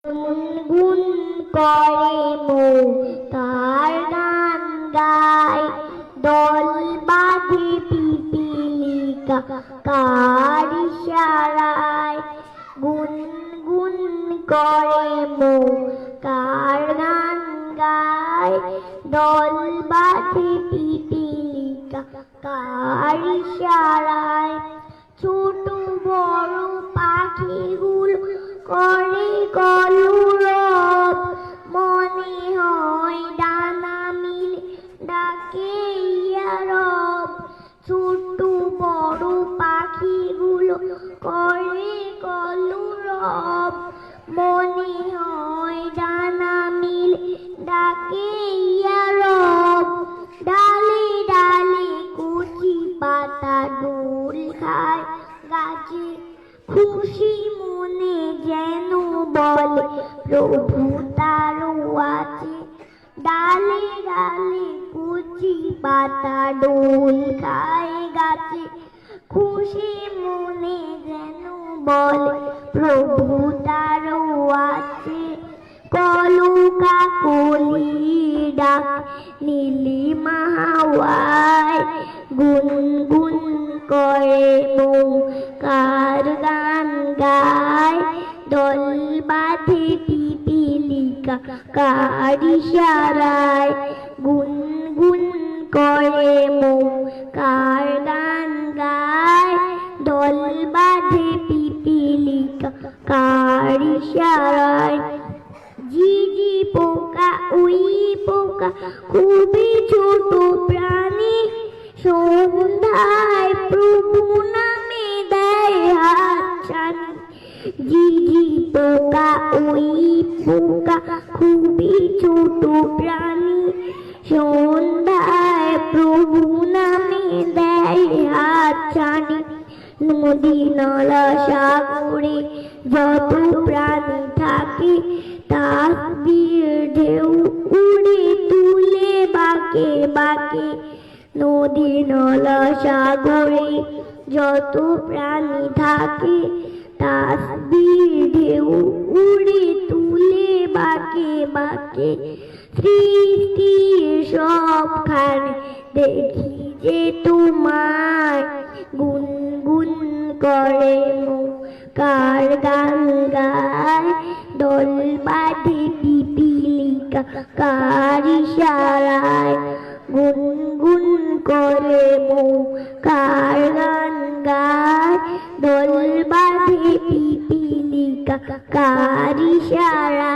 গুনগুন করে মৌ তার গান গায়, দল বাঁধে পিপীলিকা কার ইশারায়। গুনগুন করে মৌ কার গান গায়, দল বাঁধে পিপীলিকা কার ইশারায়। ছোট বড় পাখিগুলো করে কলরব, মনে হয় ডানা মিলে ডাকে ইয়া রব। ছোট বড় পাখিগুলো করে কলরব, মনে হয় ডানা মিলে ডাকে ইয়া রব। ডালে ডালে কচি পাতা দোল খায় গাছে, খুশি মনে যেন বলে প্রভু তারও আছে। ডালে ডালে কচি পাতা দোল খায় গাছে, খুশি মনে যেন বলে প্রভু তারও আছে। কলকা কলি ডাক নীলিমা হাওয়ায়, গুনগুন করে মৌ কার গান গায়, দল বাঁধে পিপীলিকা কার ইশারায়। গুনগুন করে মৌ কার গান গায়, দল বাঁধে পিপীলিকা কার ইশারায়। ঝিঝি পোকা উই পোকা খুবই ছোট প্রাণী, সন্ধ্যায় প্রভু নামে দেয় হাতছানি। ঝিঝি পোকা ওই পোকা খুবই ছোট প্রাণী, সন্ধ্যায় প্রভু নামে দেয় হাতছানি। নদী নালা সাগরে যত প্রাণী থাকে, তাসবির ঢেউ উড়ে তুলে বাঁকে বাঁকে। নদী নালা সাগরে যত প্রাণী থাকে, তাসবির ঢেউ উড়ে তুলে বাঁকে বাঁকে। সৃষ্টির সবখানে দেখি যে তোমায়, গুনগুন করে মৌ কার গান গায়, দল বাঁধে পিপীলিকা কার ইশারায়। গুনগুন করে মৌ কার গান গায়, দল বাঁধে পিপীলিকা কার ইশারায়।